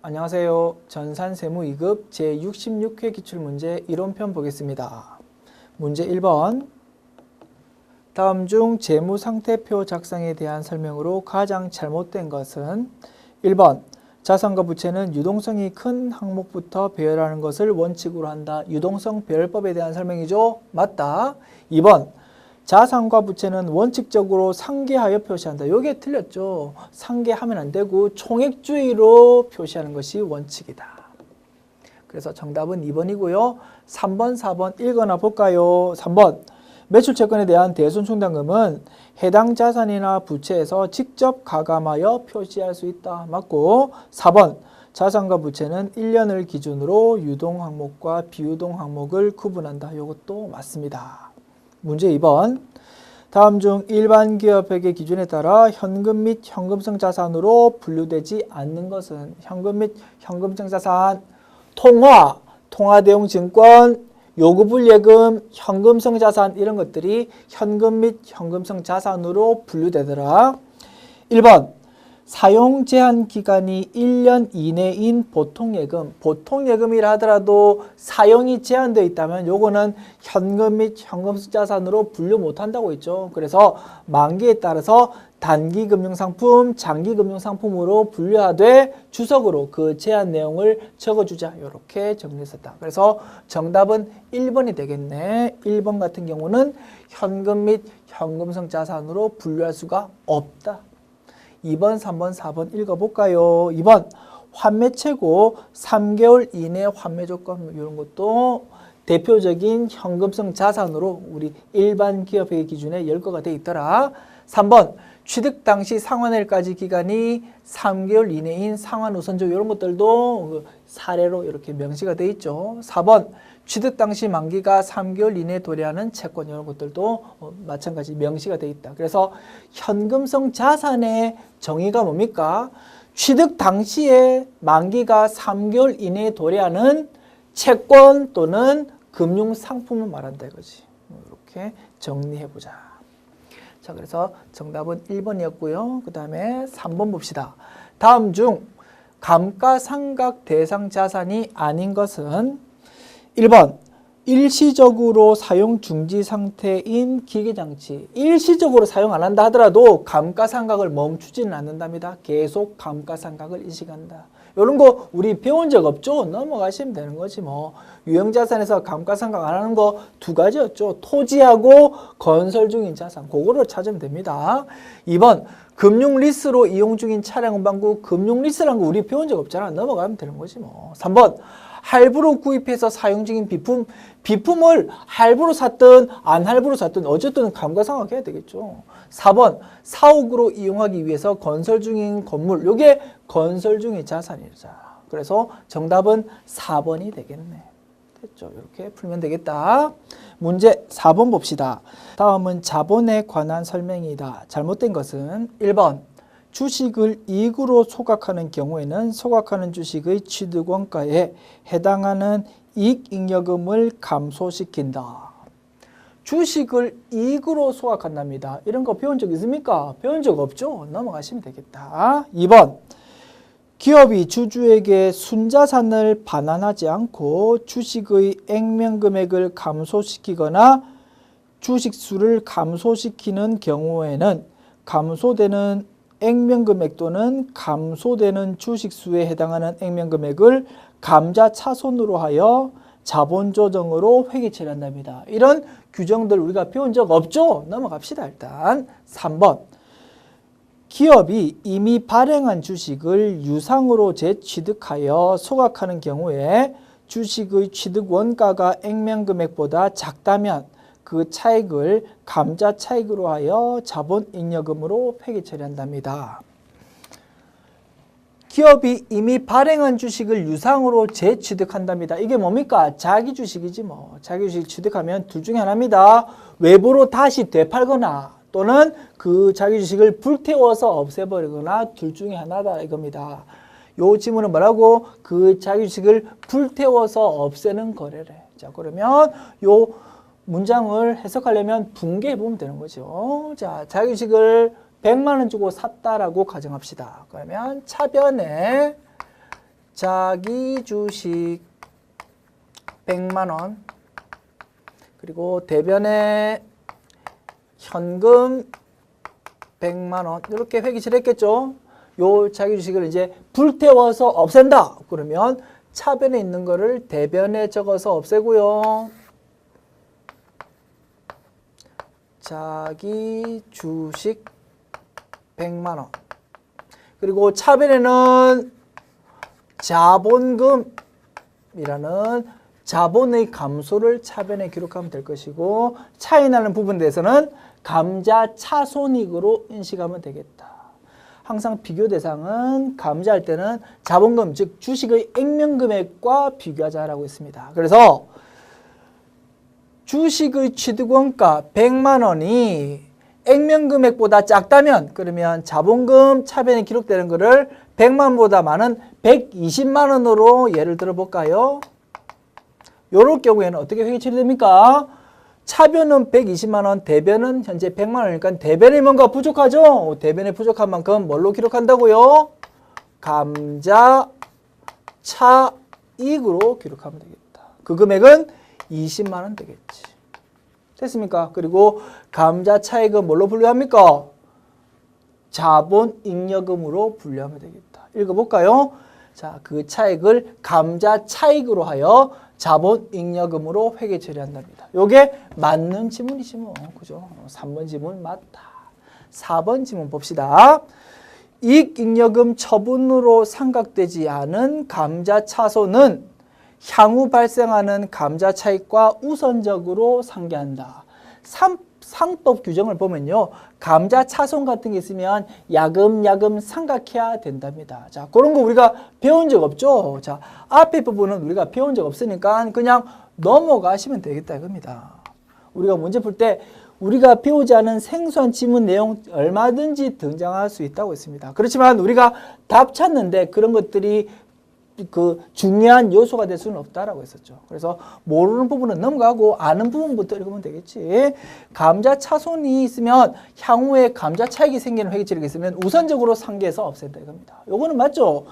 안녕하세요. 전산세무 2급 제66회 기출문제 이론편 보겠습니다. 문제 1번. 다음 중 재무상태표 작성에 대한 설명으로 가장 잘못된 것은 1번. 자산과 부채는 유동성이 큰 항목부터 배열하는 것을 원칙으로 한다. 유동성 배열법에 대한 설명이죠. 맞다. 2번. 자산과 부채는 원칙적으로 상계하여 표시한다. 이게 틀렸죠. 상계하면 안 되고 총액주의로 표시하는 것이 원칙이다. 그래서 정답은 2번이고요. 3번, 4번 읽어나 볼까요? 3번. 매출채권에 대한 대손충당금은 해당 자산이나 부채에서 직접 가감하여 표시할 수 있다. 맞고 4번. 자산과 부채는 1년을 기준으로 유동 항목과 비유동 항목을 구분한다. 이것도 맞습니다. 문제 2번. 다음 중 일반 기업회계 기준에 따라 현금 및 현금성 자산으로 분류되지 않는 것은 현금 및 현금성 자산, 통화 대용 증권, 요구불 예금, 현금성 자산 이런 것들이 현금 및 현금성 자산으로 분류되더라. 1번. 사용 제한 기간이 1년 이내인 보통예금. 보통예금이라 하더라도 사용이 제한되어 있다면 요거는 현금 및 현금성 자산으로 분류 못한다고 했죠. 그래서 만기에 따라서 단기금융상품, 장기금융상품으로 분류하되 주석으로 그 제한 내용을 적어주자. 이렇게 정리했었다. 그래서 정답은 1번이 되겠네. 1번 같은 경우는 현금 및 현금성 자산으로 분류할 수가 없다. 2번, 3번, 4번 읽어볼까요? 2번, 환매 최고 3개월 이내 환매 조건 이런 것도 대표적인 현금성 자산으로 우리 일반 기업회계 기준에 열거가 되어 있더라. 3번, 취득 당시 상환일까지 기간이 3개월 이내인 상환우선조 이런 것들도 사례로 이렇게 명시가 되어 있죠. 4번, 취득 당시 만기가 3개월 이내에 도래하는 채권 이런 것들도 마찬가지 명시가 되어 있다. 그래서 현금성 자산의 정의가 뭡니까? 취득 당시에 만기가 3개월 이내에 도래하는 채권 또는 금융상품을 말한다 이거지. 이렇게 정리해보자. 자, 그래서 정답은 1번이었고요. 그 다음에 3번 봅시다. 다음 중 감가상각 대상 자산이 아닌 것은 1번, 일시적으로 사용 중지 상태인 기계장치. 일시적으로 사용 안 한다 하더라도 감가상각을 멈추지는 않는답니다. 계속 감가상각을 인식한다. 이런 거 우리 배운 적 없죠? 넘어가시면 되는 거지 뭐. 유형자산에서 감가상각 안 하는 거 두 가지였죠. 토지하고 건설 중인 자산. 그거를 찾으면 됩니다. 2번, 금융리스로 이용 중인 차량 운반구. 금융리스라는 거 우리 배운 적 없잖아. 넘어가면 되는 거지 뭐. 3번, 할부로 구입해서 사용 중인 비품, 비품을 할부로 샀든 안 할부로 샀든 어쨌든 감가상각해야 되겠죠. 4번, 사옥으로 이용하기 위해서 건설 중인 건물, 이게 건설 중인 자산이자. 그래서 정답은 4번이 되겠네. 됐죠? 이렇게 풀면 되겠다. 문제 4번 봅시다. 다음은 자본에 관한 설명이다. 잘못된 것은 1번. 주식을 이익으로 소각하는 경우에는 소각하는 주식의 취득원가에 해당하는 이익잉여금을 감소시킨다. 주식을 이익으로 소각한답니다. 이런 거 배운 적 있습니까? 배운 적 없죠? 넘어가시면 되겠다. 2번. 기업이 주주에게 순자산을 반환하지 않고 주식의 액면금액을 감소시키거나 주식수를 감소시키는 경우에는 감소되는 액면금액 또는 감소되는 주식수에 해당하는 액면금액을 감자차손으로 하여 자본조정으로 회계 처리한답니다. 이런 규정들 우리가 배운 적 없죠? 넘어갑시다. 일단 3번. 기업이 이미 발행한 주식을 유상으로 재취득하여 소각하는 경우에 주식의 취득 원가가 액면금액보다 작다면 그 차익을 감자차익으로 하여 자본잉여금으로 회계 처리한답니다. 기업이 이미 발행한 주식을 유상으로 재취득한답니다. 이게 뭡니까? 자기 주식이지 뭐. 자기 주식 취득하면 둘 중에 하나입니다. 외부로 다시 되팔거나 또는 그 자기 주식을 불태워서 없애버리거나 둘 중에 하나다 이겁니다. 요 지문은 뭐라고? 그 자기 주식을 불태워서 없애는 거래래. 자, 그러면 요 문장을 해석하려면 붕괴해 보면 되는 거죠. 자, 자기 주식을 100만 원 주고 샀다라고 가정합시다. 그러면 차변에 자기 주식 100만 원, 그리고 대변에 현금 100만 원 이렇게 회계처리했겠죠. 요 자기 주식을 이제 불태워서 없앤다. 그러면 차변에 있는 거를 대변에 적어서 없애고요. 자기 주식 100만 원. 그리고 차변에는 자본금이라는 자본의 감소를 차변에 기록하면 될 것이고, 차이 나는 부분에 대해서는 감자차손익으로 인식하면 되겠다. 항상 비교 대상은 감자할 때는 자본금, 즉 주식의 액면금액과 비교하자라고 했습니다. 그래서 주식의 취득원가 100만 원이 액면금액보다 작다면, 그러면 자본금 차변에 기록되는 것을 100만 원보다 많은 120만 원으로 예를 들어 볼까요? 요럴 경우에는 어떻게 회계 처리됩니까? 차변은 120만 원, 대변은 현재 100만 원이니까 대변이 뭔가 부족하죠? 대변이 부족한 만큼 뭘로 기록한다고요? 감자 차익으로 기록하면 되겠다. 그 금액은 20만 원 되겠지. 됐습니까? 그리고 감자 차익은 뭘로 분류합니까? 자본잉여금으로 분류하면 되겠다. 읽어볼까요? 자, 그 차익을 감자 차익으로 하여 자본잉여금으로 회계 처리한답니다. 요게 맞는 지문이지 뭐. 그죠? 3번 지문 맞다. 4번 지문 봅시다. 이익잉여금 처분으로 상각되지 않은 감자차손은 향후 발생하는 감자차익과 우선적으로 상계한다. 상법 규정을 보면요, 감자차손 같은 게 있으면 야금야금 상각해야 된답니다. 자, 그런 거 우리가 배운 적 없죠? 자, 앞에 부분은 우리가 배운 적 없으니까 그냥 넘어가시면 되겠다 이겁니다. 우리가 문제 풀 때 우리가 배우지 않은 생소한 지문 내용 얼마든지 등장할 수 있다고 했습니다. 그렇지만 우리가 답 찾는데 그런 것들이 그 중요한 요소가 될 수는 없다라고 했었죠. 그래서 모르는 부분은 넘어가고 아는 부분부터 읽으면 되겠지. 감자 차손이 있으면 향후에 감자 차익이 생기는 회계처리가 있으면 우선적으로 상계해서 없앤다 이겁니다. 요거는 맞죠?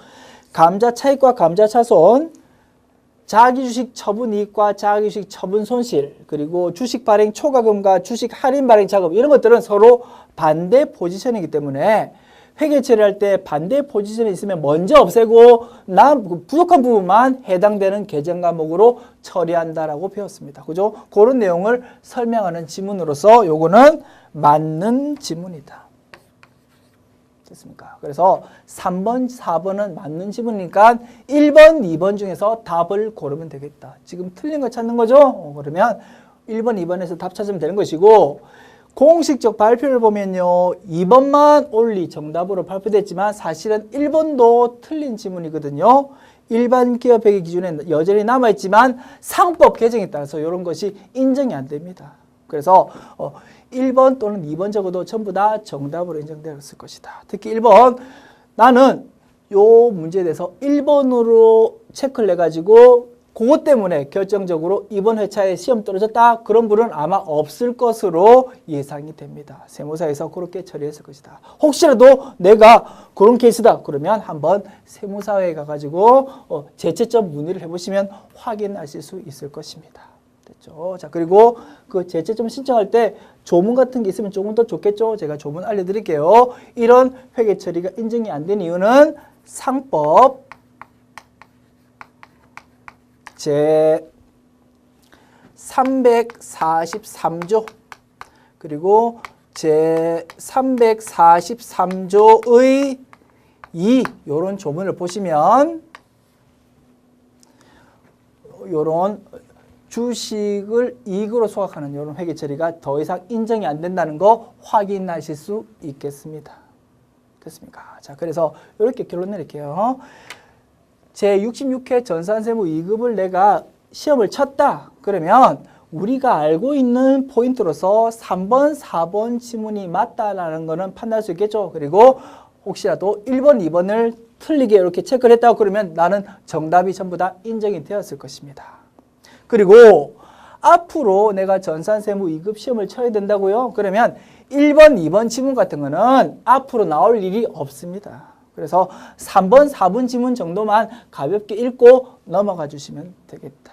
감자 차익과 감자 차손, 자기주식 처분 이익과 자기주식 처분 손실, 그리고 주식 발행 초과금과 주식 할인 발행 자금, 이런 것들은 서로 반대 포지션이기 때문에 회계 처리할 때 반대 포지션에 있으면 먼저 없애고 부족한 부분만 해당되는 계정 과목으로 처리한다라고 배웠습니다. 그죠? 그런 내용을 설명하는 지문으로서 요거는 맞는 지문이다. 됐습니까? 그래서 3번, 4번은 맞는 지문이니까 1번, 2번 중에서 답을 고르면 되겠다. 지금 틀린 거 찾는 거죠? 그러면 1번, 2번에서 답 찾으면 되는 것이고, 공식적 발표를 보면요, 2번만 올리 정답으로 발표됐지만 사실은 1번도 틀린 지문이거든요. 일반 기업회계 기준에 여전히 남아있지만 상법 개정에 따라서 이런 것이 인정이 안 됩니다. 그래서 1번 또는 2번 적어도 전부 다 정답으로 인정되었을 것이다. 특히 1번, 나는 요 문제에 대해서 1번으로 체크를 해가지고 그것 때문에 결정적으로 이번 회차에 시험 떨어졌다. 그런 분은 아마 없을 것으로 예상이 됩니다. 세무사에서 그렇게 처리했을 것이다. 혹시라도 내가 그런 케이스다. 그러면 한번 세무사에 가가지고 제채점 문의를 해보시면 확인하실 수 있을 것입니다. 됐죠? 자, 그리고 그 제채점 신청할 때 조문 같은 게 있으면 조금 더 좋겠죠? 제가 조문 알려드릴게요. 이런 회계 처리가 인정이 안 된 이유는 상법 제 343조 그리고 제 343조의 2 요런 조문을 보시면 요런 주식을 이익으로 소각하는 이런 회계 처리가 더 이상 인정이 안 된다는 거 확인하실 수 있겠습니다. 됐습니까? 자, 그래서 이렇게 결론 내릴게요. 제66회 전산세무 2급을 내가 시험을 쳤다. 그러면 우리가 알고 있는 포인트로서 3번, 4번 지문이 맞다라는 거는 판단할 수 있겠죠. 그리고 혹시라도 1번, 2번을 틀리게 이렇게 체크를 했다고 그러면 나는 정답이 전부 다 인정이 되었을 것입니다. 그리고 앞으로 내가 전산세무 2급 시험을 쳐야 된다고요? 그러면 1번, 2번 지문 같은 거는 앞으로 나올 일이 없습니다. 그래서 3번, 4번 지문 정도만 가볍게 읽고 넘어가 주시면 되겠다.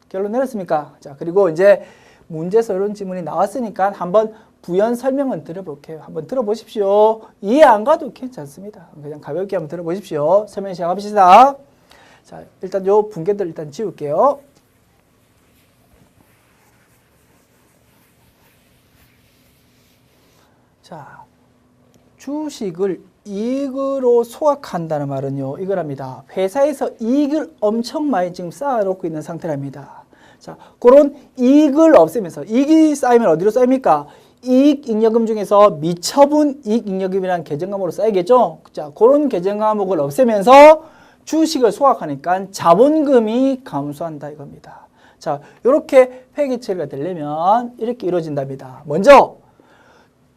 결론 내렸습니까? 자, 그리고 이제 문제에서 이런 지문이 나왔으니까 한번 부연 설명은 들어볼게요. 한번 들어보십시오. 이해 안 가도 괜찮습니다. 그냥 가볍게 한번 들어보십시오. 설명 시작합시다. 자, 일단 요 분계들 일단 지울게요. 자, 주식을 이익으로 소각한다는 말은요, 이거랍니다. 회사에서 이익을 엄청 많이 지금 쌓아놓고 있는 상태랍니다. 자, 그런 이익을 없애면서, 이익이 쌓이면 어디로 쌓입니까? 이익잉여금 중에서 미처분 이익잉여금이라는 계정과목으로 쌓이겠죠? 자, 그런 계정과목을 없애면서 주식을 소각하니까 자본금이 감소한다 이겁니다. 자, 이렇게 회계 처리가 되려면 이렇게 이루어진답니다. 먼저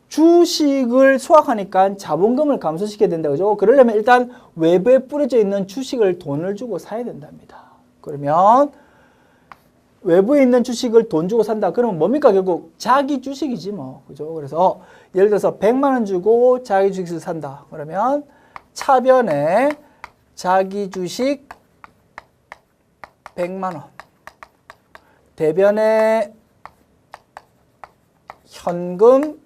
주식을 소각하니까 자본금을 감소시켜야 된다, 그죠? 그러려면 일단 외부에 뿌려져 있는 주식을 돈을 주고 사야 된답니다. 그러면 외부에 있는 주식을 돈 주고 산다. 그러면 뭡니까? 결국 자기 주식이지 뭐, 그죠? 그래서 예를 들어서 100만 원 주고 자기 주식을 산다. 그러면 차변에 자기 주식 100만 원, 대변에 현금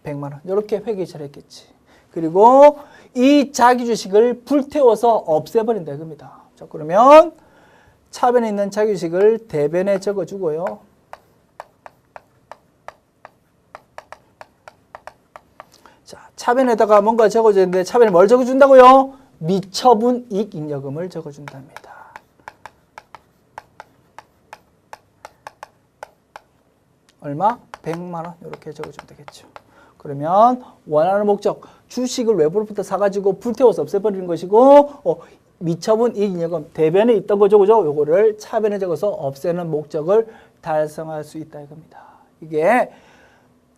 100만 원. 이렇게 회계 처리했겠지. 그리고 이 자기 주식을 불태워서 없애버린다 이겁니다. 자, 그러면 차변에 있는 자기 주식을 대변에 적어주고요. 자, 차변에다가 뭔가 적어주는데 차변에 뭘 적어준다고요? 미처분 이익잉여금을 적어준답니다. 얼마? 100만 원 이렇게 적어주면 되겠죠. 그러면 원하는 목적, 주식을 외부로부터 사가지고 불태워서 없애버리는 것이고, 미처분 이익잉여금 대변에 있던 거죠, 그죠? 요거를 차변에 적어서 없애는 목적을 달성할 수 있다 이겁니다. 이게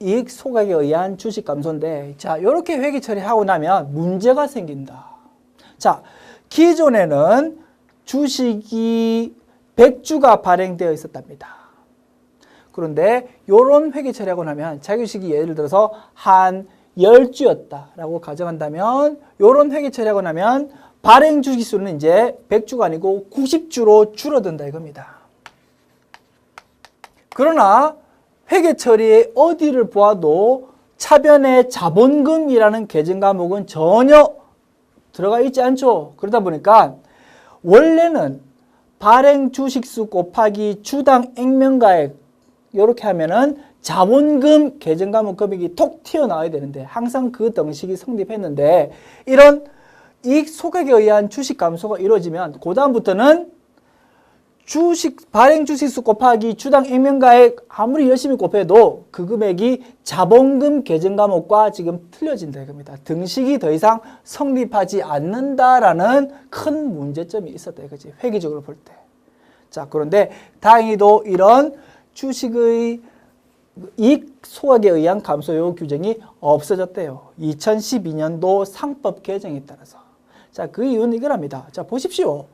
이익 소각에 의한 주식 감소인데, 자, 이렇게 회계 처리하고 나면 문제가 생긴다. 자, 기존에는 주식이 100주가 발행되어 있었답니다. 그런데 이런 회계 처리하고 나면 자기 주식이 예를 들어서 한 10주였다라고 가정한다면, 이런 회계 처리하고 나면 발행 주식 수는 이제 100주가 아니고 90주로 줄어든다 이겁니다. 그러나 회계 처리에 어디를 보아도 차변에 자본금이라는 계정 과목은 전혀 들어가 있지 않죠. 그러다 보니까 원래는 발행 주식수 곱하기 주당 액면가액 이렇게 하면은 자본금 계정 과목 금액이 톡 튀어나와야 되는데 항상 그 등식이 성립했는데, 이런 이익 소각에 의한 주식 감소가 이루어지면 그 다음부터는 주식 발행 주식수 곱하기 주당 액면가액 아무리 열심히 곱해도 그 금액이 자본금 계정 과목과 지금 틀려진다 이겁니다. 등식이 더 이상 성립하지 않는다라는 큰 문제점이 있었다 이거지, 회계적으로 볼 때. 자, 그런데 다행히도 이런 주식의 이익 소각에 의한 감소 요구 규정이 없어졌대요. 2012년도 상법 개정에 따라서. 자, 그 이유는 이거랍니다. 자, 보십시오.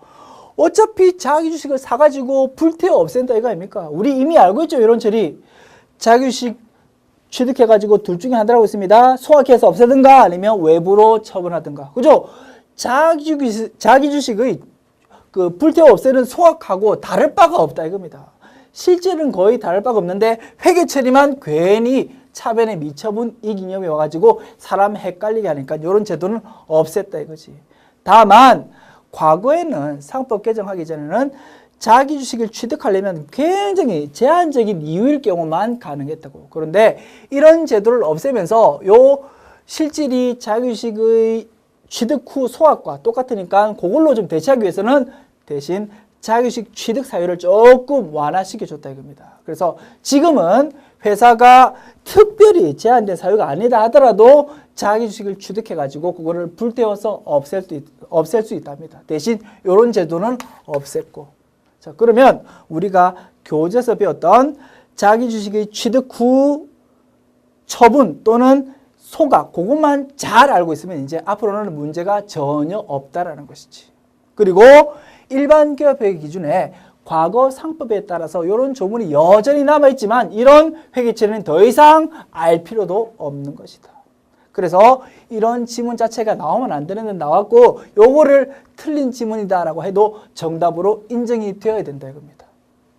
어차피 자기 주식을 사가지고 불태워 없앤다 이거 아닙니까? 우리 이미 알고 있죠, 이런 처리. 자기 주식 취득해가지고 둘 중에 하나라고 있습니다. 소각해서 없애든가 아니면 외부로 처분하든가. 그죠? 자기 주식의 그 불태워 없애는 소각하고 다를 바가 없다 이겁니다. 실제는 거의 다를 바가 없는데 회계 처리만 괜히 차변에 미처분 이익잉여금이 와가지고 사람 헷갈리게 하니까 이런 제도는 없앴다 이거지. 다만 과거에는 상법 개정하기 전에는 자기 주식을 취득하려면 굉장히 제한적인 이유일 경우만 가능했다고. 그런데 이런 제도를 없애면서 요 실질이 자기 주식의 취득 후 소각과 똑같으니까 그걸로 좀 대체하기 위해서는 대신 자기주식 취득 사유를 조금 완화시켜 줬다 이겁니다. 그래서 지금은 회사가 특별히 제한된 사유가 아니다 하더라도 자기주식을 취득해가지고 그거를 불태워서 없앨 수 있답니다. 대신 이런 제도는 없앴고. 자, 그러면 우리가 교재에서 배웠던 자기주식의 취득 후 처분 또는 소각, 그것만 잘 알고 있으면 이제 앞으로는 문제가 전혀 없다라는 것이지. 그리고 일반 기업회계 기준에 과거 상법에 따라서 이런 조문이 여전히 남아있지만 이런 회계 처리는 더 이상 알 필요도 없는 것이다. 그래서 이런 지문 자체가 나오면 안 되는데 나왔고 요거를 틀린 지문이다라고 해도 정답으로 인정이 되어야 된다 이겁니다.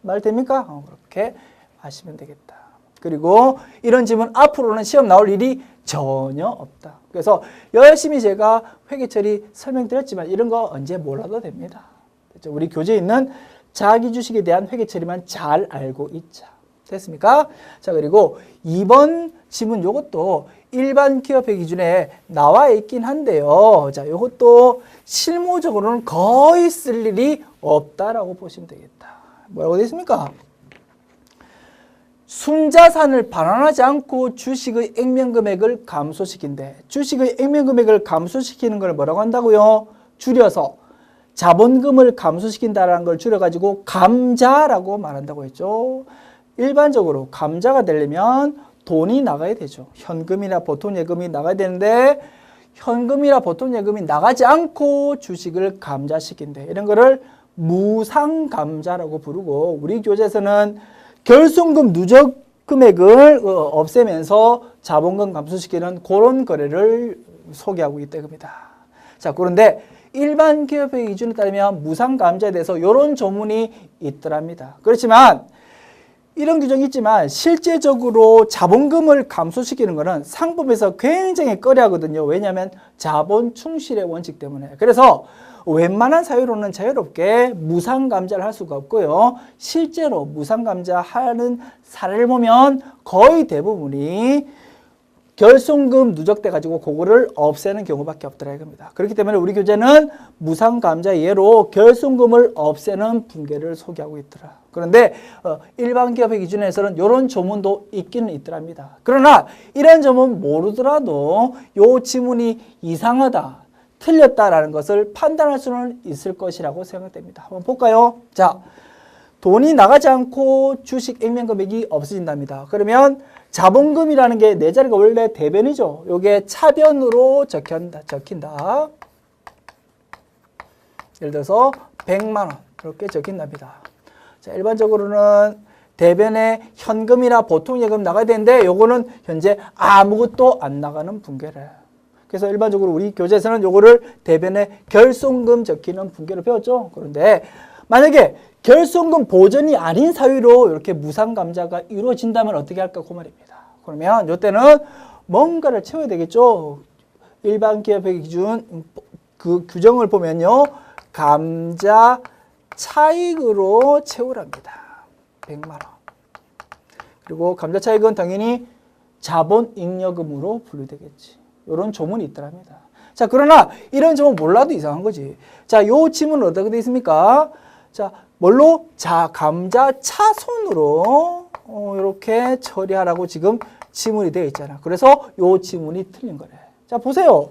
말 됩니까? 그렇게 하시면 되겠다. 그리고 이런 지문 앞으로는 시험 나올 일이 전혀 없다. 그래서 열심히 제가 회계 처리 설명드렸지만 이런 거 언제 몰라도 됩니다. 그렇죠? 우리 교재에 있는 자기 주식에 대한 회계 처리만 잘 알고 있자. 됐습니까? 자, 그리고 2번 지문 요것도 일반 기업회 기준에 나와 있긴 한데요. 자, 요것도 실무적으로는 거의 쓸 일이 없다라고 보시면 되겠다. 뭐라고 되어 있습니까? 순자산을 반환하지 않고 주식의 액면금액을 감소시킨대. 주식의 액면금액을 감소시키는 걸 뭐라고 한다고요? 줄여서 자본금을 감소시킨다라는 걸 줄여가지고 감자라고 말한다고 했죠. 일반적으로 감자가 되려면 돈이 나가야 되죠. 현금이나 보통 예금이 나가야 되는데 현금이나 보통 예금이 나가지 않고 주식을 감자시킨대. 이런 거를 무상감자라고 부르고 우리 교재에서는 결손금 누적 금액을 없애면서 자본금 감소시키는 그런 거래를 소개하고 있다 겁니다. 자, 그런데 일반 기업의 기준에 따르면 무상감자에 대해서 이런 조문이 있더랍니다. 그렇지만 이런 규정이 있지만 실제적으로 자본금을 감소시키는 것은 상법에서 굉장히 꺼려하거든요. 왜냐하면 자본 충실의 원칙 때문에. 그래서 웬만한 사유로는 자유롭게 무상감자를 할 수가 없고요. 실제로 무상감자하는 사례를 보면 거의 대부분이 결손금 누적돼 가지고 그거를 없애는 경우밖에 없더라 이겁니다. 그렇기 때문에 우리 교재는 무상감자 예로 결손금을 없애는 분계를 소개하고 있더라. 그런데 일반 기업의 기준에서는 이런 조문도 있기는 있더랍니다. 그러나 이런 점은 모르더라도 이 지문이 이상하다, 틀렸다라는 것을 판단할 수는 있을 것이라고 생각됩니다. 한번 볼까요? 자, 돈이 나가지 않고 주식 액면금액이 없어진답니다. 그러면 자본금이라는 게 내 자리가 원래 대변이죠. 요게 차변으로 적힌다. 예를 들어서 100만 원 이렇게 적힌답니다. 자, 일반적으로는 대변에 현금이나 보통 예금 나가야 되는데 요거는 현재 아무것도 안 나가는 분계래. 그래서 일반적으로 우리 교재에서는 요거를 대변에 결손금 적히는 분계를 배웠죠. 그런데 만약에 결손금 보전이 아닌 사유로 이렇게 무상감자가 이루어진다면 어떻게 할까 그 말입니다. 그러면 이때는 뭔가를 채워야 되겠죠. 일반 기업의 기준 그 규정을 보면요. 감자 차익으로 채우랍니다. 100만 원. 그리고 감자 차익은 당연히 자본 잉여금으로 분류되겠지. 이런 조문이 있더랍니다. 자, 그러나 이런 점은 몰라도 이상한 거지. 자, 요 지문은 어떻게 되어 있습니까? 자, 뭘로? 자, 감자 차손으로 이렇게 처리하라고 지금 지문이 되어 있잖아. 그래서 요 지문이 틀린 거래. 자, 보세요.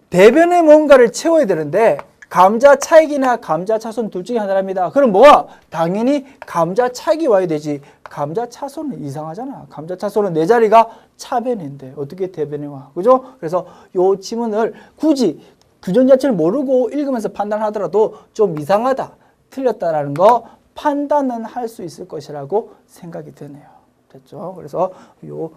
대변에 뭔가를 채워야 되는데 감자 차익이나 감자 차손 둘 중에 하나랍니다. 그럼 뭐가? 당연히 감자 차익이 와야 되지. 감자 차손은 이상하잖아. 감자 차손은 내 자리가 차변인데 어떻게 대변에 와? 그죠? 그래서 요 지문을 굳이 규정 자체를 모르고 읽으면서 판단하더라도 좀 이상하다, 틀렸다라는 거 판단은 할 수 있을 것이라고 생각이 드네요. 됐죠? 그래서 요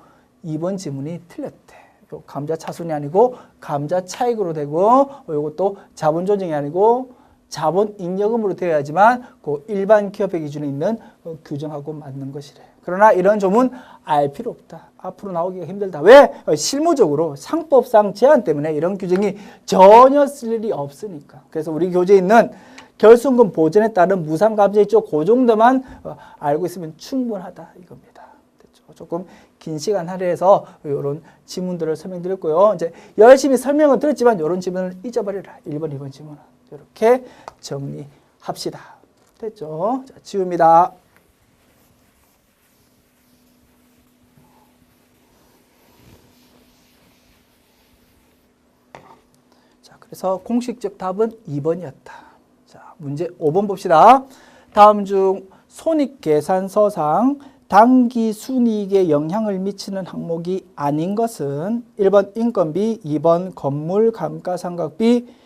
2번 지문이 틀렸대. 요 감자 차손이 아니고 감자 차익으로 되고 요것도 자본 조정이 아니고 자본 잉여금으로 되어야지만 그 일반 기업의 기준에 있는 규정하고 맞는 것이래. 그러나 이런 점은 알 필요 없다. 앞으로 나오기가 힘들다. 왜? 실무적으로 상법상 제한 때문에 이런 규정이 전혀 쓸 일이 없으니까. 그래서 우리 교재에 있는 결손금 보전에 따른 무상감자 있죠. 그 정도만 알고 있으면 충분하다 이겁니다. 됐죠? 조금 긴 시간 할애해서 이런 지문들을 설명드렸고요. 이제 열심히 설명은 드렸지만 이런 지문을 잊어버리라. 1번, 2번 지문은 이렇게 정리합시다. 됐죠? 자, 지웁니다. 자, 그래서 공식적 답은 2번이었다. 자, 문제 5번 봅시다. 다음 중 손익계산서상 당기 순이익에 영향을 미치는 항목이 아닌 것은 1번 인건비, 2번 건물 감가상각비,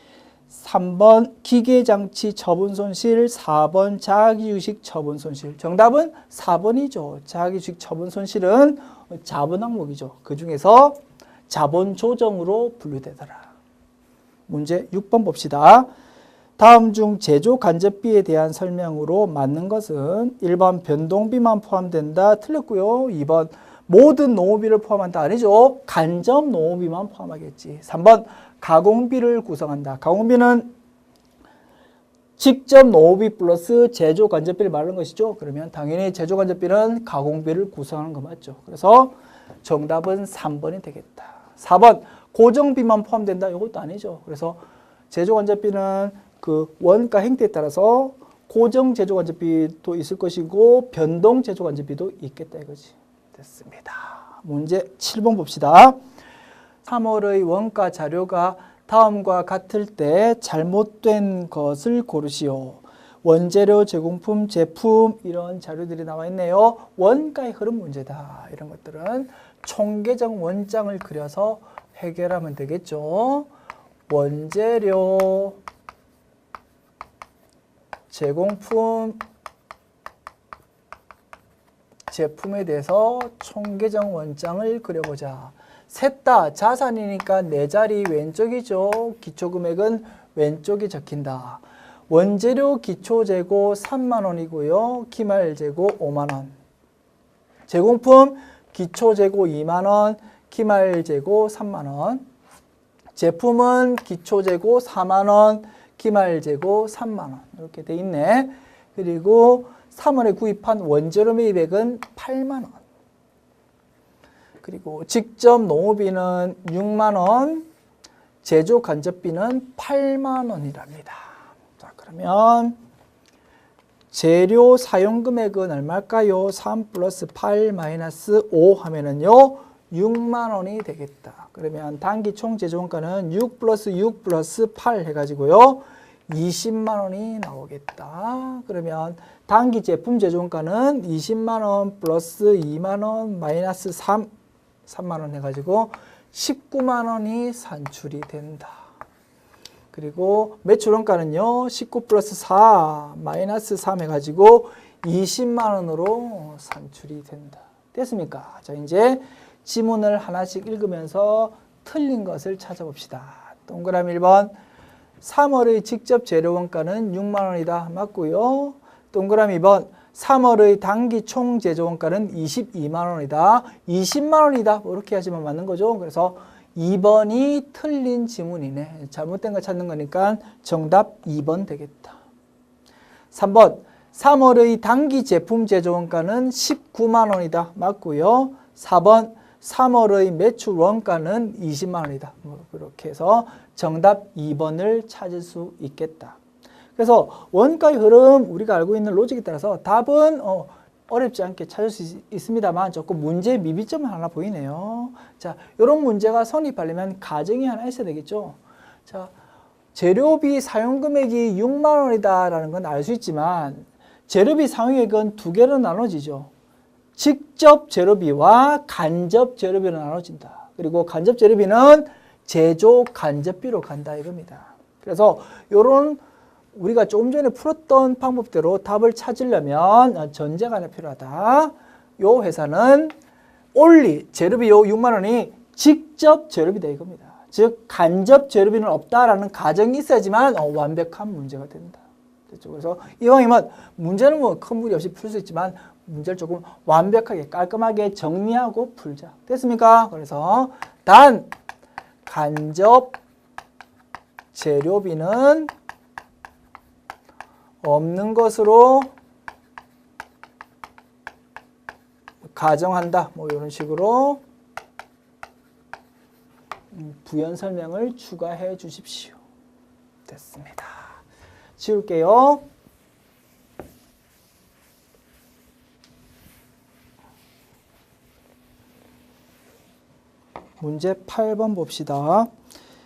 3번 기계장치 처분손실, 4번 자기주식 처분손실. 정답은 4번이죠. 자기주식 처분손실은 자본 항목이죠. 그 중에서 자본 조정으로 분류되더라. 문제 6번 봅시다. 다음 중 제조 간접비에 대한 설명으로 맞는 것은 1번 변동비만 포함된다. 틀렸고요. 2번 모든 농업비를 포함한다. 아니죠. 간접 농업비만 포함하겠지. 3번 가공비를 구성한다. 가공비는 직접 농업비 플러스 제조 간접비를 말하는 것이죠. 그러면 당연히 제조 간접비는 가공비를 구성하는 거 맞죠. 그래서 정답은 3번이 되겠다. 4번 고정비만 포함된다. 이것도 아니죠. 그래서 제조 간접비는 그 원가 행태에 따라서 고정 제조 간접비도 있을 것이고 변동 제조 간접비도 있겠다 이거지. 됐습니다. 문제 7번 봅시다. 3월의 원가 자료가 다음과 같을 때 잘못된 것을 고르시오. 원재료, 제공품, 제품 이런 자료들이 나와 있네요. 원가의 흐름 문제다. 이런 것들은 총계정 원장을 그려서 해결하면 되겠죠. 원재료, 제공품, 제품에 대해서 총계정 원장을 그려보자. 셋 다 자산이니까 내 자리 왼쪽이죠. 기초금액은 왼쪽에 적힌다. 원재료 기초재고 3만 원이고요. 기말재고 5만 원. 제공품 기초재고 2만 원, 기말재고 3만 원. 제품은 기초재고 4만 원, 기말재고 3만 원. 이렇게 돼 있네. 그리고 3월에 구입한 원재료 매입액은 8만 원. 그리고 직접 농업비는 6만 원, 제조 간접비는 8만 원이랍니다. 자, 그러면 재료 사용 금액은 얼마일까요? 3 플러스 8 마이너스 5 하면은요, 6만 원이 되겠다. 그러면 단기 총 제조원가는 6 플러스 6 플러스 8 해가지고요, 20만 원이 나오겠다. 그러면 단기 제품 제조원가는 20만 원 플러스 2만 원 마이너스 3만 원 해가지고 19만 원이 산출이 된다. 그리고 매출원가는요, 19 플러스 4 마이너스 3 해가지고 20만 원으로 산출이 된다. 됐습니까? 자, 이제 지문을 하나씩 읽으면서 틀린 것을 찾아봅시다. 동그라미 1번. 3월의 직접 재료원가는 6만 원이다. 맞고요. 동그라미 2번. 3월의 단기 총 제조원가는 22만 원이다. 20만 원이다. 이렇게 하시면 맞는 거죠. 그래서 2번이 틀린 지문이네. 잘못된 거 찾는 거니까 정답 2번 되겠다. 3번. 3월의 단기 제품 제조원가는 19만 원이다. 맞고요. 4번. 3월의 매출 원가는 20만 원이다. 그렇게 해서 정답 2번을 찾을 수 있겠다. 그래서 원가의 흐름 우리가 알고 있는 로직에 따라서 답은 어렵지 않게 찾을 수 있습니다만 조금 문제의 미비점은 하나 보이네요. 자, 이런 문제가 성립하려면 가정이 하나 있어야 되겠죠. 자, 재료비 사용 금액이 6만 원이다라는 건 알 수 있지만 재료비 사용액은 두 개로 나눠지죠. 직접 재료비와 간접 재료비로 나눠진다. 그리고 간접 재료비는 제조 간접비로 간다 이겁니다. 그래서 이런 우리가 조금 전에 풀었던 방법대로 답을 찾으려면 전제가 하나 필요하다. 요 회사는 only 재료비 요 6만 원이 직접 재료비다 이겁니다. 즉 간접 재료비는 없다라는 가정이 있어야지만 완벽한 문제가 된다. 됐죠? 그래서 이왕이면 문제는 뭐 큰 무리 없이 풀 수 있지만 문제를 조금 완벽하게 깔끔하게 정리하고 풀자. 됐습니까? 그래서 단 간접 재료비는 없는 것으로 가정한다. 뭐 이런 식으로 부연 설명을 추가해 주십시오. 됐습니다. 지울게요. 문제 8번 봅시다.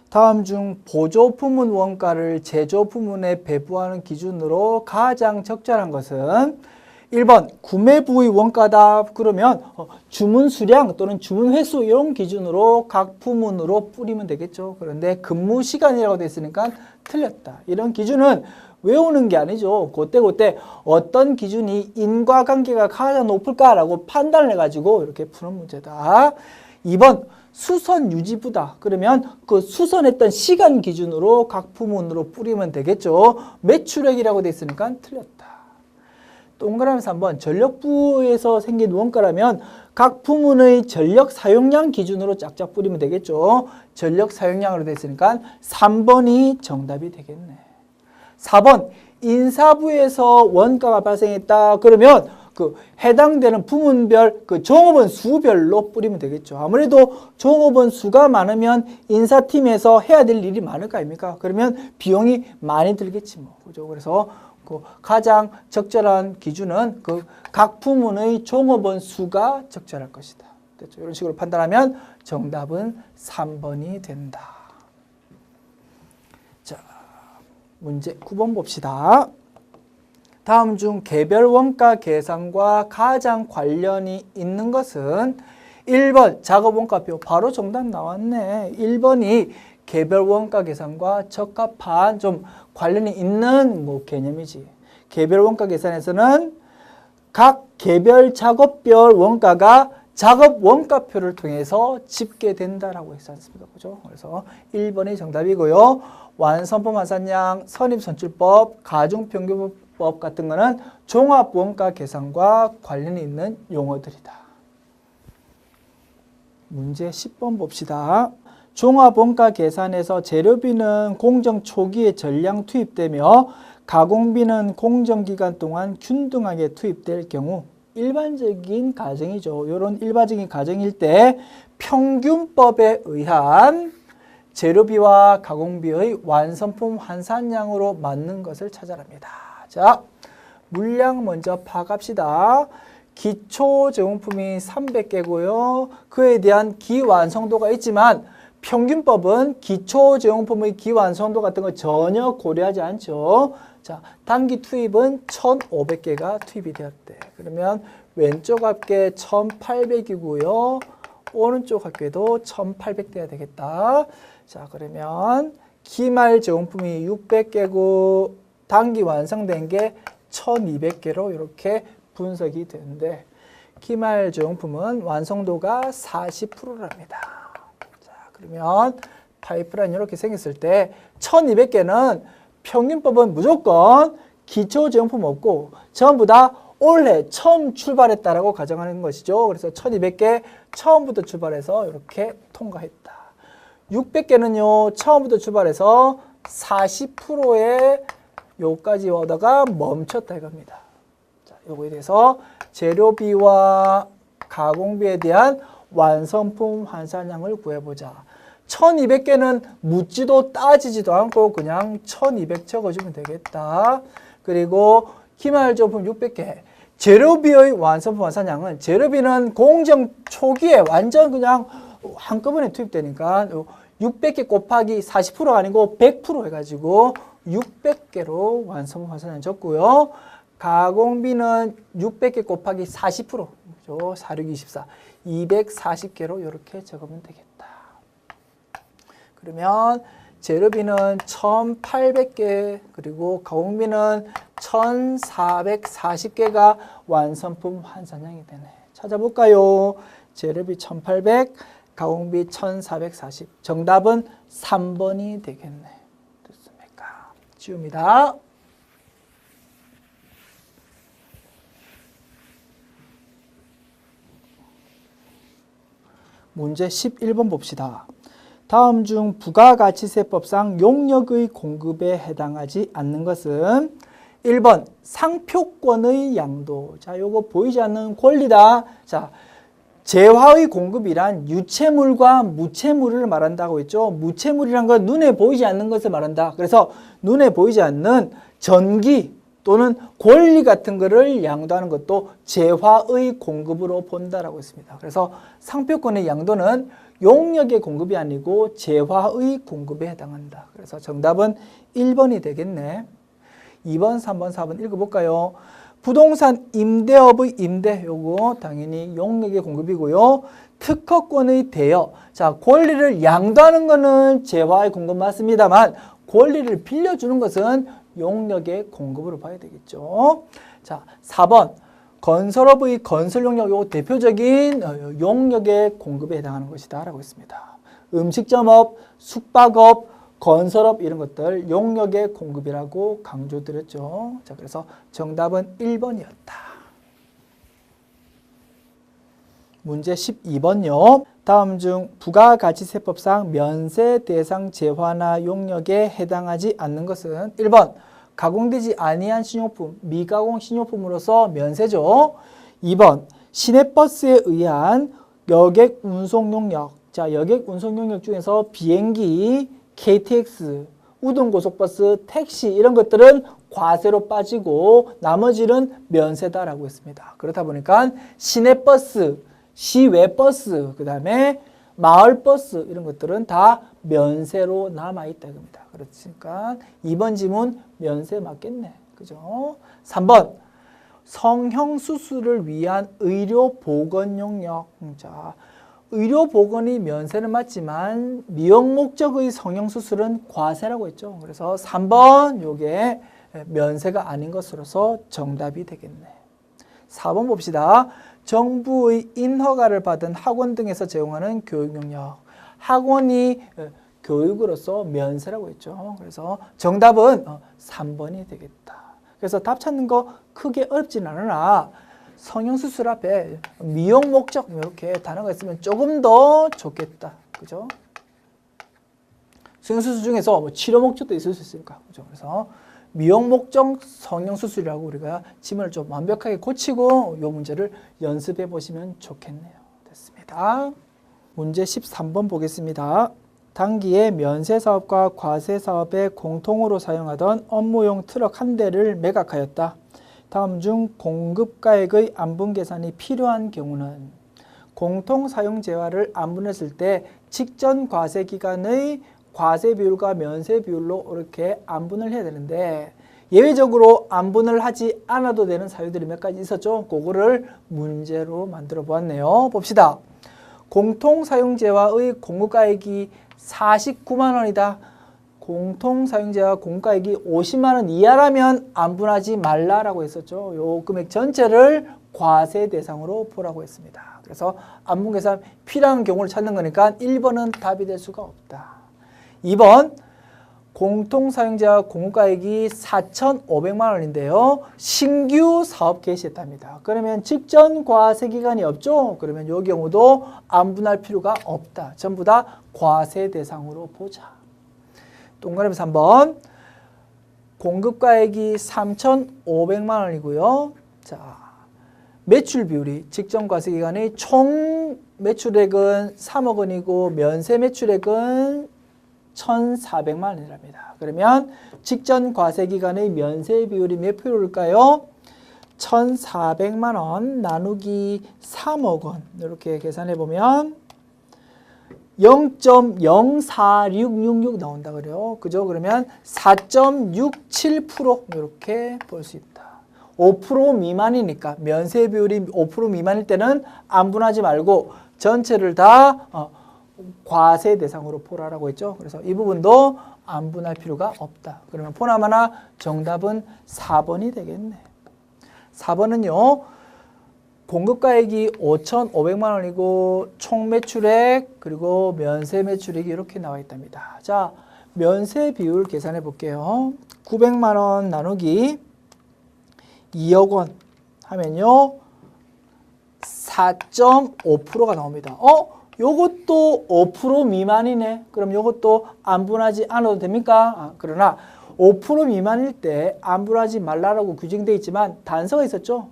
다음 중 보조 부문 원가를 제조 부문에 배부하는 기준으로 가장 적절한 것은 1번 구매 부의 원가다. 그러면 주문 수량 또는 주문 횟수 이런 기준으로 각 부문으로 뿌리면 되겠죠. 그런데 근무 시간이라고 되어 있으니까 틀렸다. 이런 기준은 외우는 게 아니죠. 그때 어떤 기준이 인과관계가 가장 높을까라고 판단을 해가지고 이렇게 푸는 문제다. 2번 수선 유지부다. 그러면 그 수선했던 시간 기준으로 각 부문으로 뿌리면 되겠죠. 매출액이라고 돼 있으니까 틀렸다. 동그라미 3번 전력부에서 생긴 원가라면 각 부문의 전력 사용량 기준으로 짝짝 뿌리면 되겠죠. 전력 사용량으로 돼 있으니까 3번이 정답이 되겠네. 4번 인사부에서 원가가 발생했다. 그러면 그 해당되는 부문별 그 종업원 수별로 뿌리면 되겠죠. 아무래도 종업원 수가 많으면 인사팀에서 해야 될 일이 많을 거 아닙니까? 그러면 비용이 많이 들겠지 뭐. 그죠? 그래서 그 가장 적절한 기준은 그 각 부문의 종업원 수가 적절할 것이다. 됐죠? 이런 식으로 판단하면 정답은 3번이 된다. 자, 문제 9번 봅시다. 다음 중 개별 원가 계산과 가장 관련이 있는 것은 1번 작업 원가표. 바로 정답 나왔네. 1번이 개별 원가 계산과 적합한 좀 관련이 있는 뭐 개념이지. 개별 원가 계산에서는 각 개별 작업별 원가가 작업 원가표를 통해서 집계된다라고 했지 않습니까? 그죠? 그래서 1번이 정답이고요. 완선법 환산량, 선입선출법, 가중평균법 같은 거는 종합 원가 계산과 관련이 있는 용어들이다. 문제 10번 봅시다. 종합 원가 계산에서 재료비는 공정 초기에 전량 투입되며 가공비는 공정기간 동안 균등하게 투입될 경우 일반적인 가정이죠. 이런 일반적인 가정일 때 평균법에 의한 재료비와 가공비의 완성품 환산량으로 맞는 것을 찾아랍니다. 자, 물량 먼저 파악합시다. 기초 제공품이 300개고요. 그에 대한 기완성도가 있지만 평균법은 기초 제공품의 기완성도 같은 거 전혀 고려하지 않죠. 자, 단기 투입은 1,500개가 투입이 되었대. 그러면 왼쪽 합계 1,800이고요. 오른쪽 합계도 1,800 돼야 되겠다. 자, 그러면 기말 제공품이 600개고 단기 완성된 게 1,200개로 이렇게 분석이 되는데 기말 제공품은 완성도가 40%랍니다. 자, 그러면 파이프라인 이렇게 생겼을 때 1,200개는 평균법은 무조건 기초 제공품 없고 전부 다 올해 처음 출발했다라고 가정하는 것이죠. 그래서 1,200개 처음부터 출발해서 이렇게 통과했다. 600개는요, 처음부터 출발해서 40%의 요까지 오다가 멈췄다 이겁니다. 자, 요거에 대해서 재료비와 가공비에 대한 완성품 환산량을 구해보자. 1,200개는 묻지도 따지지도 않고 그냥 1,200 적어주면 되겠다. 그리고 기말제품 600개. 재료비의 완성품 환산량은 재료비는 공정 초기에 완전 그냥 한꺼번에 투입되니까 600개 곱하기 40%가 아니고 100% 해가지고 600개로 완성품 환산량 적고요. 가공비는 600개 곱하기 40%. 그죠? 4, 6, 24. 240개로 이렇게 적으면 되겠다. 그러면 재료비는 1,800개 그리고 가공비는 1,440개가 완성품 환산량이 되네. 찾아볼까요? 재료비 1,800, 가공비 1,440. 정답은 3번이 되겠네. 됐습니까? 지웁니다. 문제 11번 봅시다. 다음 중 부가가치세법상 용역의 공급에 해당하지 않는 것은 1번 상표권의 양도. 자, 요거 보이지 않는 권리다. 자, 재화의 공급이란 유체물과 무체물을 말한다고 했죠. 무체물이란 건 눈에 보이지 않는 것을 말한다. 그래서 눈에 보이지 않는 전기 또는 권리 같은 거를 양도하는 것도 재화의 공급으로 본다라고 했습니다. 그래서 상표권의 양도는 용역의 공급이 아니고 재화의 공급에 해당한다. 그래서 정답은 1번이 되겠네. 2번, 3번, 4번 읽어볼까요? 부동산 임대업의 임대, 요거 당연히 용역의 공급이고요. 특허권의 대여. 자, 권리를 양도하는 거는 재화의 공급 맞습니다만 권리를 빌려주는 것은 용역의 공급으로 봐야 되겠죠. 자, 4번. 건설업의 건설 용역, 요 대표적인 용역의 공급에 해당하는 것이다 라고 했습니다. 음식점업, 숙박업, 건설업 이런 것들 용역의 공급이라고 강조드렸죠. 자, 그래서 정답은 1번이었다. 문제 12번요. 다음 중 부가가치세법상 면세 대상 재화나 용역에 해당하지 않는 것은 1번 가공되지 아니한 신용품, 미가공 신용품으로서 면세죠. 2번 시내버스에 의한 여객 운송 용역. 자, 여객 운송 용역 중에서 비행기, KTX, 우등고속버스, 택시 이런 것들은 과세로 빠지고 나머지는 면세다라고 했습니다. 그렇다 보니까 시내버스, 시외버스, 그 다음에 마을버스 이런 것들은 다 면세로 남아있다 이겁니다. 그렇으니까 2번 지문 면세 맞겠네. 그죠? 3번 성형수술을 위한 의료보건 용역. 자, 의료보건이 면세는 맞지만 미용 목적의 성형수술은 과세라고 했죠. 그래서 3번 요게 면세가 아닌 것으로서 정답이 되겠네. 4번 봅시다. 정부의 인허가를 받은 학원 등에서 제공하는 교육 용역. 학원이 교육으로서 면세라고 했죠. 그래서 정답은 3번이 되겠다. 그래서 답 찾는 거 크게 어렵진 않으나 성형수술 앞에 미용 목적 이렇게 단어가 있으면 조금 더 좋겠다. 그죠? 성형수술 중에서 뭐 치료 목적도 있을 수 있으니까. 그죠? 그래서 미용 목적 성형수술이라고 우리가 지문을 좀 완벽하게 고치고 이 문제를 연습해 보시면 좋겠네요. 됐습니다. 문제 13번 보겠습니다. 당기에 면세사업과 과세사업에 공통으로 사용하던 업무용 트럭 한 대를 매각하였다. 다음 중 공급가액의 안분 계산이 필요한 경우는 공통사용재화를 안분했을 때 직전 과세기간의 과세 비율과 면세 비율로 이렇게 안분을 해야 되는데 예외적으로 안분을 하지 않아도 되는 사유들이 몇 가지 있었죠. 그거를 문제로 만들어 보았네요. 봅시다. 공통사용재화의 공급가액이 49만 원이다. 공통사용재화 공급가액이 50만 원 이하라면 안분하지 말라라고 했었죠. 요 금액 전체를 과세 대상으로 보라고 했습니다. 그래서 안분 계산 필요한 경우를 찾는 거니까 1번은 답이 될 수가 없다. 2번 공통사용재화 공급가액이 4,500만 원인데요. 신규 사업 개시했답니다. 그러면 직전 과세 기간이 없죠. 그러면 이 경우도 안분할 필요가 없다. 전부 다 과세 대상으로 보자. 동그라미 3번 공급가액이 3,500만 원이고요. 자, 매출 비율이 직전 과세 기간의 총 매출액은 3억 원이고 면세 매출액은 1,400만 원이랍니다. 그러면 직전 과세 기간의 면세 비율이 몇 프로일까요? 1,400만 원 나누기 3억 원 이렇게 계산해 보면 0.04666 나온다 그래요. 그죠? 그러면 4.67% 이렇게 볼 수 있다. 5% 미만이니까 면세 비율이 5% 미만일 때는 안분하지 말고 전체를 다 과세 대상으로 보라라고 했죠. 그래서 이 부분도 안분할 필요가 없다. 그러면 보나마나 정답은 4번이 되겠네. 4번은요. 공급가액이 5,500만 원이고 총 매출액 그리고 면세 매출액이 이렇게 나와 있답니다. 자, 면세 비율 계산해 볼게요. 900만 원 나누기 2억 원 하면요. 4.5%가 나옵니다. 요것도 5% 미만이네. 그럼 요것도 안분하지 않아도 됩니까? 그러나 5% 미만일 때 안분하지 말라라고 규정되어 있지만 단서가 있었죠.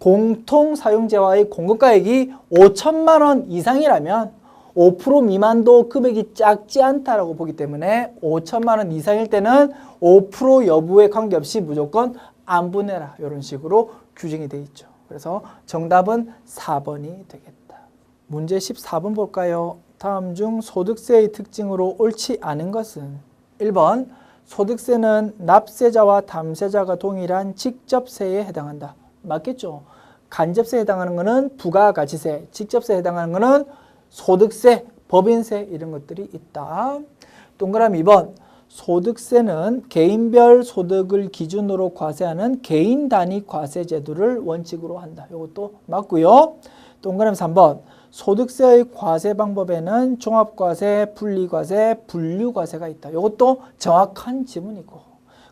공통사용재화의 공급가액이 5천만 원 이상이라면 5% 미만도 금액이 작지 않다라고 보기 때문에 5천만 원 이상일 때는 5% 여부에 관계없이 무조건 안분해라. 이런 식으로 규정이 되어 있죠. 그래서 정답은 4번이 되겠다. 문제 14번 볼까요? 다음 중 소득세의 특징으로 옳지 않은 것은 1번 소득세는 납세자와 담세자가 동일한 직접세에 해당한다. 맞겠죠? 간접세에 해당하는 것은 부가가치세, 직접세에 해당하는 것은 소득세, 법인세 이런 것들이 있다. 동그라미 2번 소득세는 개인별 소득을 기준으로 과세하는 개인 단위 과세 제도를 원칙으로 한다. 이것도 맞고요. 동그라미 3번. 소득세의 과세 방법에는 종합과세, 분리과세, 분류과세가 있다. 이것도 정확한 지문이고.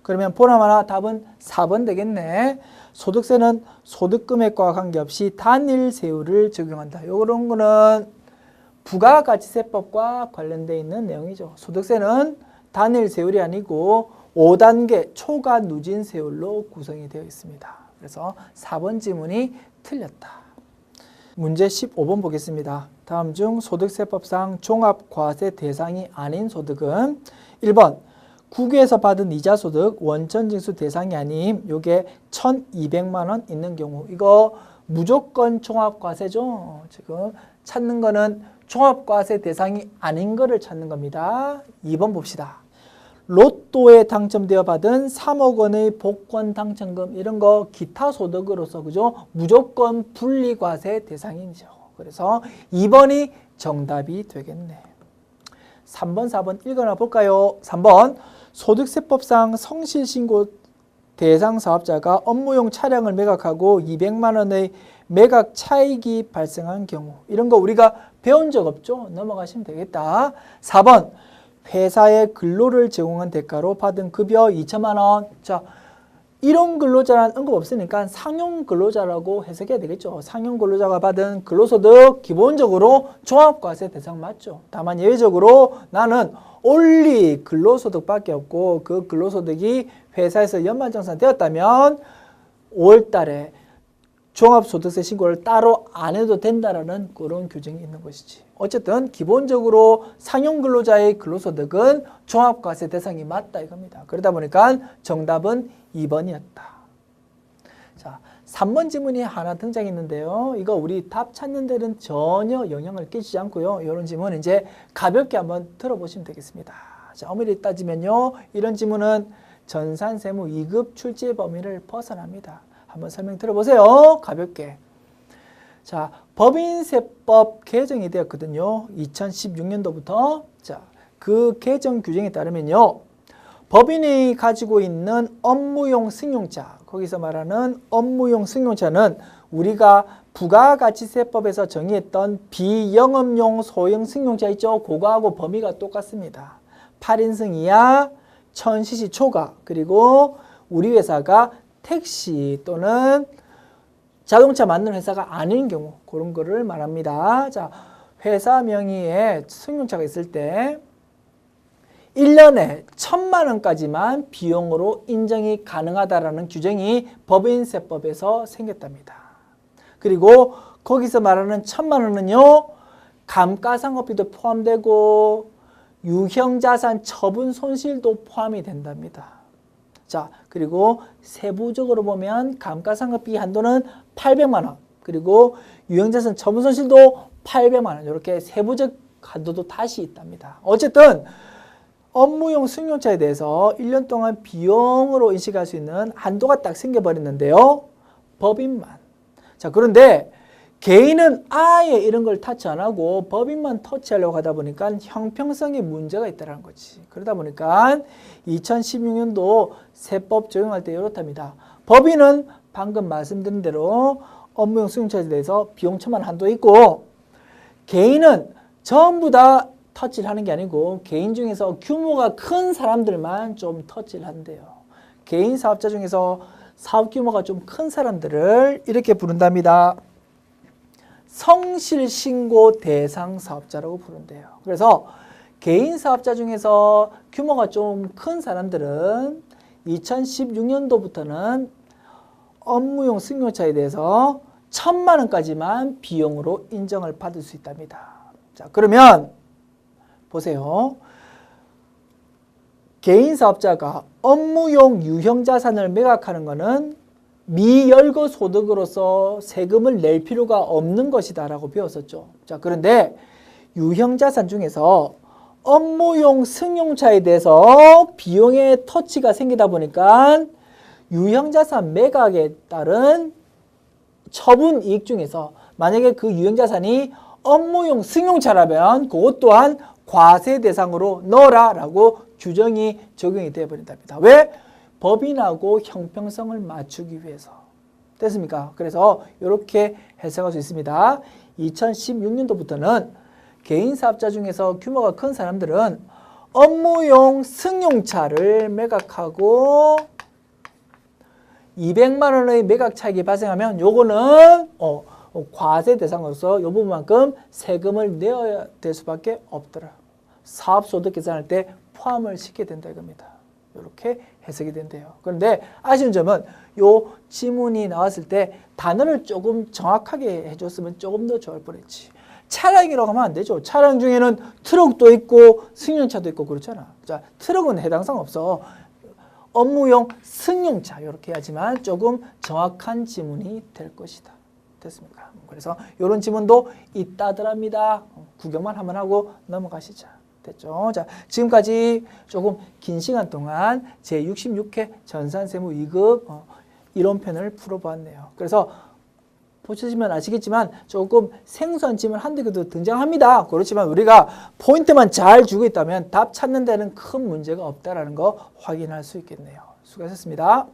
그러면 보나마나 답은 4번 되겠네. 소득세는 소득금액과 관계없이 단일 세율을 적용한다. 이런 거는 부가가치세법과 관련되어 있는 내용이죠. 소득세는 단일 세율이 아니고 5단계 초과 누진 세율로 구성이 되어 있습니다. 그래서 4번 지문이 틀렸다. 문제 15번 보겠습니다. 다음 중 소득세법상 종합과세 대상이 아닌 소득은 1번 국유에서 받은 이자소득 원천징수 대상이 아님 요게 1,200만 원 있는 경우 이거 무조건 종합과세죠. 지금 찾는 거는 종합과세 대상이 아닌 거를 찾는 겁니다. 2번 봅시다. 로또에 당첨되어 받은 3억 원의 복권 당첨금 이런 거 기타 소득으로서 그죠? 무조건 분리과세 대상이죠. 그래서 2번이 정답이 되겠네. 3번, 4번 읽어나 볼까요? 3번 소득세법상 성실신고 대상 사업자가 업무용 차량을 매각하고 200만 원의 매각 차익이 발생한 경우 이런 거 우리가 배운 적 없죠? 넘어가시면 되겠다. 4번 회사에 근로를 제공한 대가로 받은 급여 2천만 원. 자, 일용 근로자라는 언급 없으니까 상용 근로자라고 해석해야 되겠죠. 상용 근로자가 받은 근로소득 기본적으로 종합과세 대상 맞죠. 다만 예외적으로 나는 only 근로소득밖에 없고 그 근로소득이 회사에서 연말정산되었다면 5월 달에 종합소득세 신고를 따로 안 해도 된다라는 그런 규정이 있는 것이지. 어쨌든 기본적으로 상용 근로자의 근로소득은 종합과세 대상이 맞다 이겁니다. 그러다 보니까 정답은 2번이었다. 자, 3번 지문이 하나 등장했는데요. 이거 우리 답 찾는 데는 전혀 영향을 끼치지 않고요. 이런 지문 이제 가볍게 한번 들어보시면 되겠습니다. 자, 엄밀히 따지면요. 이런 지문은 전산세무 2급 출제 범위를 벗어납니다. 한번 설명 들어보세요. 가볍게. 자, 법인세법 개정이 되었거든요. 2016년도부터. 자, 그 개정 규정에 따르면요. 법인이 가지고 있는 업무용 승용차, 거기서 말하는 업무용 승용차는 우리가 부가가치세법에서 정의했던 비영업용 소형 승용차 있죠. 그거하고 범위가 똑같습니다. 8인승 이하, 1000cc 초과, 그리고 우리 회사가 택시 또는 자동차 만드는 회사가 아닌 경우 그런 거를 말합니다. 자, 회사 명의의 승용차가 있을 때 1년에 1,000만 원까지만 비용으로 인정이 가능하다라는 규정이 법인세법에서 생겼답니다. 그리고 거기서 말하는 1,000만 원은요. 감가상각비도 포함되고 유형자산 처분 손실도 포함이 된답니다. 자, 그리고 세부적으로 보면 감가상각비 한도는 800만 원, 그리고 유형자산 처분 손실도 800만 원, 이렇게 세부적 한도도 다시 있답니다. 어쨌든 업무용 승용차에 대해서 1년 동안 비용으로 인식할 수 있는 한도가 딱 생겨버렸는데요. 법인만. 자, 그런데 개인은 아예 이런 걸 터치 안 하고 법인만 터치하려고 하다 보니까 형평성에 문제가 있다는 거지. 그러다 보니까 2016년도 세법 적용할 때 이렇답니다. 법인은 방금 말씀드린 대로 업무용 승용차에 대해서 비용 처만 한도 있고 개인은 전부 다 터치를 하는 게 아니고 개인 중에서 규모가 큰 사람들만 좀 터치를 한대요. 개인 사업자 중에서 사업 규모가 좀 큰 사람들을 이렇게 부른답니다. 성실신고 대상 사업자라고 부른대요. 그래서 개인 사업자 중에서 규모가 좀 큰 사람들은 2016년도부터는 업무용 승용차에 대해서 1,000만 원까지만 비용으로 인정을 받을 수 있답니다. 자, 그러면 보세요. 개인 사업자가 업무용 유형자산을 매각하는 것은 미열거 소득으로서 세금을 낼 필요가 없는 것이다 라고 배웠었죠. 자, 그런데 유형자산 중에서 업무용 승용차에 대해서 비용의 터치가 생기다 보니까 유형자산 매각에 따른 처분 이익 중에서 만약에 그 유형자산이 업무용 승용차라면 그것 또한 과세 대상으로 넣어라 라고 규정이 적용이 되어버린답니다. 왜? 법인하고 형평성을 맞추기 위해서. 됐습니까? 그래서 이렇게 해석할 수 있습니다. 2016년도부터는 개인사업자 중에서 규모가 큰 사람들은 업무용 승용차를 매각하고 200만 원의 매각 차익이 발생하면 요거는 과세 대상으로서 요 부분만큼 세금을 내어야 될 수밖에 없더라. 사업소득 계산할 때 포함을 시켜야 된다 이겁니다. 이렇게 해석이 된대요. 그런데 아쉬운 점은 요 지문이 나왔을 때 단어를 조금 정확하게 해줬으면 조금 더 좋을 뻔했지. 차량이라고 하면 안 되죠. 차량 중에는 트럭도 있고 승용차도 있고 그렇잖아. 자, 트럭은 해당사항 없어. 업무용 승용차 이렇게 해야지만 조금 정확한 지문이 될 것이다. 됐습니까? 그래서 이런 지문도 있다더랍니다. 구경만 한번 하고 넘어가시죠. 됐죠? 자, 지금까지 조금 긴 시간 동안 제66회 전산세무 2급 이론편을 풀어보았네요. 그래서 보시면 아시겠지만 조금 생소한 지문 한두 개도 등장합니다. 그렇지만 우리가 포인트만 잘 주고 있다면 답 찾는 데는 큰 문제가 없다는 거 확인할 수 있겠네요. 수고하셨습니다.